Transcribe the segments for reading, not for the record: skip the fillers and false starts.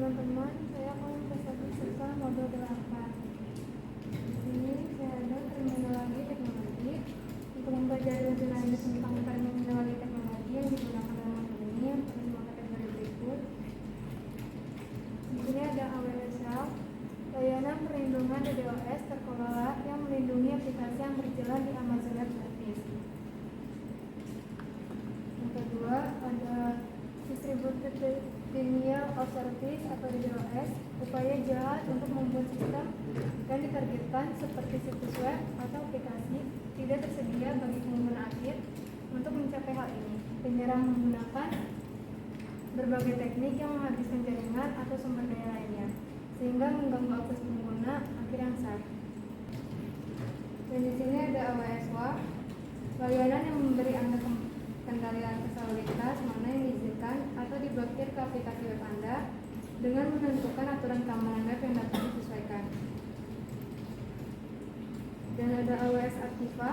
teman-teman, saya akan mempresentasikan modul 8. Di sini saya ada terminologi teknologi. Untuk mempelajari lebih lanjut tentang terminologi teknologi yang digunakan dalam modul ini, yang perlu kategori berikut. Di sini ada AWS, layanan perlindungan DDoS terkelola yang melindungi aplikasi yang berjalan di Amazon Web Service. Yang kedua ada Distributed Denial of Service atau DDoS, upaya jahat untuk membuat sistem yang ditargetkan seperti situs web atau aplikasi tidak tersedia bagi pengguna akhir. Untuk mencapai hal ini, penyerang menggunakan berbagai teknik yang menghabiskan jaringan atau sumber daya lainnya, sehingga mengganggu akses pengguna akhir yang sah. Dan di sini ada AWS WAF, layanan yang memberi Anda kendalian akses lalu lintas mana yang diizinkan atau diblokir ke aplikasi web Anda dengan menentukan aturan keamanan web yang dapat disesuaikan. Dan ada AWS Activa,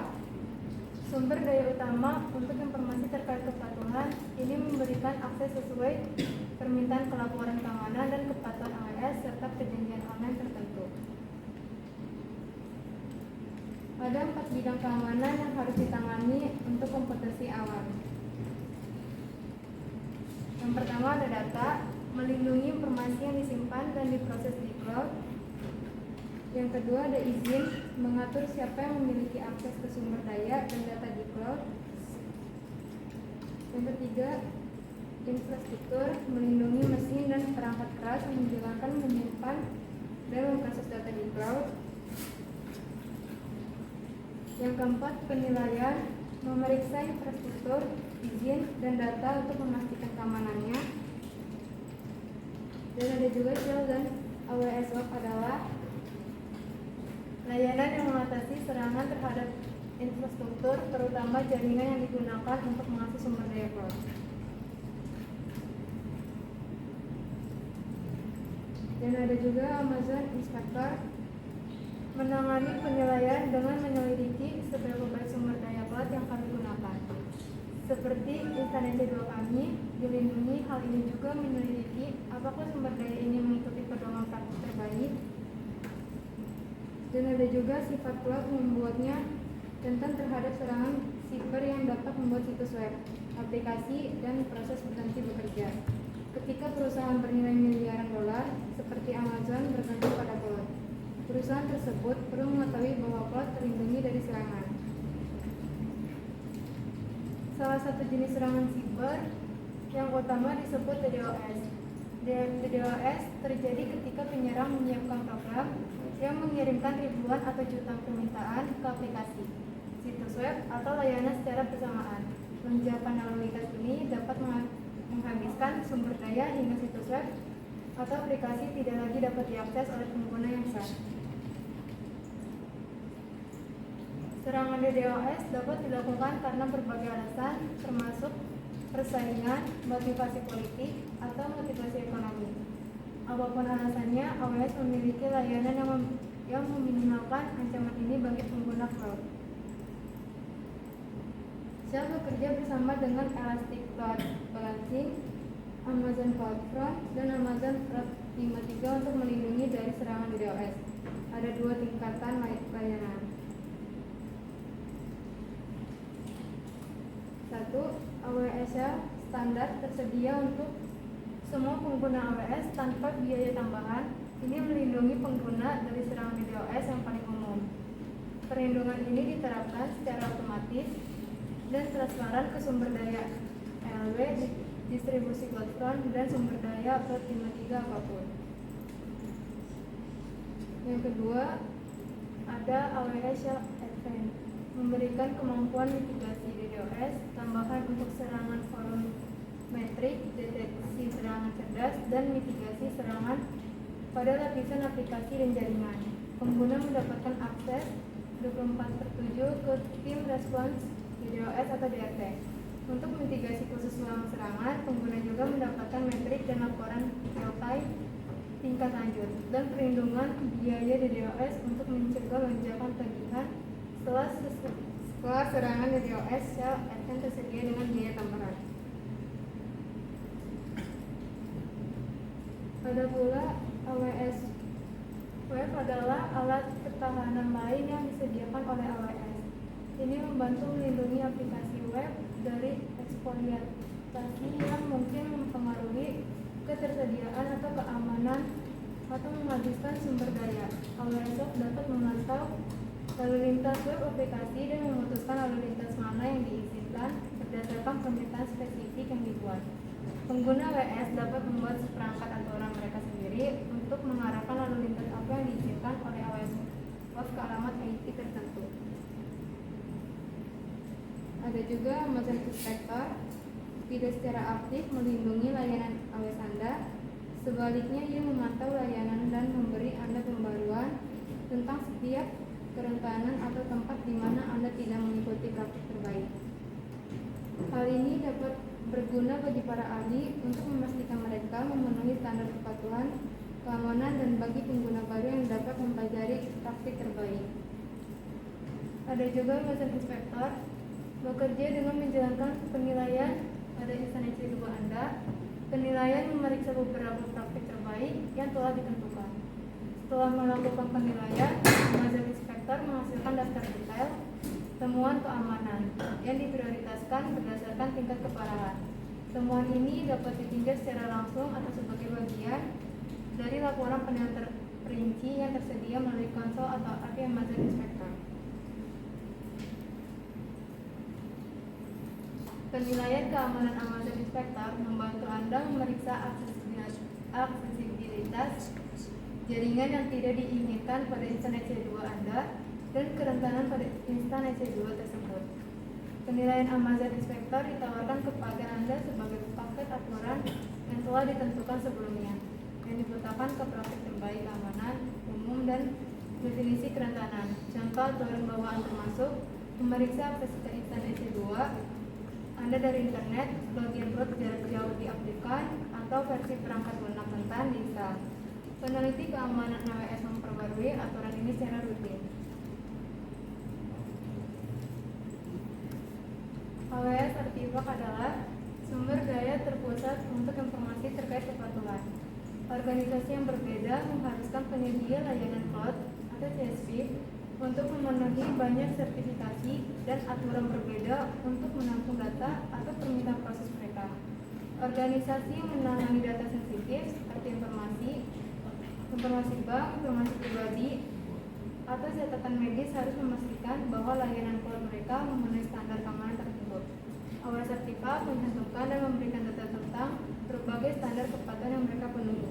sumber daya utama untuk informasi terkait kepatuhan. Ini memberikan akses sesuai permintaan pelaporan keamanan dan kepatuhan AWS serta perjanjian online tertentu. Ada 4 bidang keamanan yang harus ditangani untuk komputasi awam. Yang pertama ada data, melindungi informasi yang disimpan dan diproses di cloud. Yang kedua ada izin, mengatur siapa yang memiliki akses ke sumber daya dan data di cloud. Yang ketiga, infrastruktur, melindungi mesin dan perangkat keras yang menjalankan, menyimpan, dan memproses data di cloud. Yang keempat, penilaian, memeriksa infrastruktur, izin, dan data untuk memastikan keamanannya. Dan ada juga Shell dan AWS WAF adalah layanan yang mengatasi serangan terhadap infrastruktur, terutama jaringan yang digunakan untuk mengakses sumber daya cloud. Dan ada juga Amazon Inspector, menangani penilaian dengan menyelidiki seberapa baik sumber daya cloud yang kami gunakan. Seperti instansi dua kami dilindungi, hal ini juga menyelidiki apakah sumber daya ini mengikuti pedoman praktik terbaik. Dan ada juga sifat cloud membuatnya rentan terhadap serangan siber yang dapat membuat situs web, aplikasi, dan proses berhenti bekerja. Ketika perusahaan bernilai miliaran dolar seperti Amazon bergantung pada cloud, perusahaan tersebut perlu mengetahui bahwa cloud terlindungi dari serangan. Salah satu jenis serangan siber yang utama disebut DDoS. DDoS terjadi ketika penyerang menyiapkan program yang mengirimkan ribuan atau jutaan permintaan ke aplikasi, situs web, atau layanan secara bersamaan. Lonjakan lalu lintas ini dapat menghabiskan sumber daya hingga situs web atau aplikasi tidak lagi dapat diakses oleh pengguna yang sah. Serangan DDoS dapat dilakukan karena berbagai alasan, termasuk persaingan, motivasi politik, atau motivasi ekonomi. Apapun alasannya, AWS memiliki layanan yang meminimalkan ancaman ini bagi pengguna cloud. Shell bekerja bersama dengan Elastic Cloud Balancing, Amazon CloudFront, dan Amazon Threat 53 untuk melindungi dari serangan DDoS. Ada 2 tingkatan layanan. 1. AWS standar tersedia untuk semua pengguna AWS tanpa biaya tambahan. Ini melindungi pengguna dari serangan DDoS yang paling umum. Perlindungan ini diterapkan secara otomatis dan transparan ke sumber daya LW, distribusi CloudFront, dan sumber daya Cloud 53 apapun. Yang kedua, ada AWS Shell Advanced, memberikan kemampuan mitigasi DDoS tambahan untuk serangan volumetrik, deteksi serangan cerdas, dan mitigasi serangan pada lapisan aplikasi dan jaringan. Pengguna mendapatkan akses 24/7 ke tim respons DDoS atau DRT. Untuk mitigasi khusus selama serangan, pengguna juga mendapatkan metrik dan laporan real-time tingkat lanjut, dan perlindungan biaya DDoS untuk mencegah lonjakan tagihan setelah serangan DDoS. Shell Advanced tersedia dengan biaya tambahan. Ada pula AWS Web adalah alat ketahanan lain yang disediakan oleh AWS. Ini membantu melindungi aplikasi web dari eksploitasi yang mungkin mempengaruhi ketersediaan atau keamanan atau menghabiskan sumber daya. AWS Web dapat memantau lalu lintas web aplikasi dan memutuskan lalu lintas mana yang diizinkan berdasarkan permintaan spesifik yang dibuat. Pengguna AWS dapat membuat seperangkat aturan mereka sendiri untuk mengarahkan lalu lintas apa yang diizinkan oleh AWS Web ke alamat IP tertentu. Ada juga Amazon Inspector, tidak secara aktif melindungi layanan AWS Anda. Sebaliknya, ia memantau layanan dan memberi Anda pembaruan tentang setiap kerentanan atau tempat di mana Anda tidak mengikuti praktik terbaik. Hal ini dapat berguna bagi para ahli untuk memastikan mereka memenuhi standar kepatuhan, keamanan, dan bagi pengguna baru yang dapat mempelajari praktik terbaik. Ada juga Amazon Inspector, bekerja dengan menjalankan penilaian pada instansi kedua Anda. Penilaian memeriksa beberapa praktik terbaik yang telah ditentukan. Setelah melakukan penilaian, Amazon Inspector menghasilkan daftar detail temuan keamanan yang diprioritaskan berdasarkan tingkat keparahan. Temuan ini dapat ditinjau secara langsung atau sebagai bagian dari laporan penilaian terperinci yang tersedia melalui konsol atau API Amazon Inspector. Penilaian keamanan Amazon Inspector membantu Anda memeriksa aksesibilitas jaringan yang tidak diinginkan pada instansi C2 Anda dan kerentanan pada instansi C2 tersebut. Penilaian Amazon Inspector ditawarkan kepada Anda sebagai paket aturan yang telah ditentukan sebelumnya, yang diletakkan ke praktik terbaik keamanan umum dan definisi kerentanan. Contoh aturan bawaan termasuk memeriksa akses ke instansi C2 Anda dari internet, bagian root jarak jauh diaktifkan, atau versi perangkat lunak rentan diinstal. Peneliti keamanan AWS memperbarui aturan ini secara rutin. AWS Artifak adalah sumber daya terpusat untuk informasi terkait kepatuhan. Organisasi yang berbeda mengharuskan penyedia layanan cloud atau CSP untuk memenuhi banyak sertifikasi dan aturan berbeda untuk menampung data atau permintaan proses mereka. Organisasi yang menangani data sensitif seperti informasi bank, informasi pribadi, atau catatan medis harus memastikan bahwa layanan cloud mereka memenuhi standar keamanan tersebut. AWS Artifak mencantumkan dan memberikan data tentang berbagai standar kepatuhan yang mereka penuhi.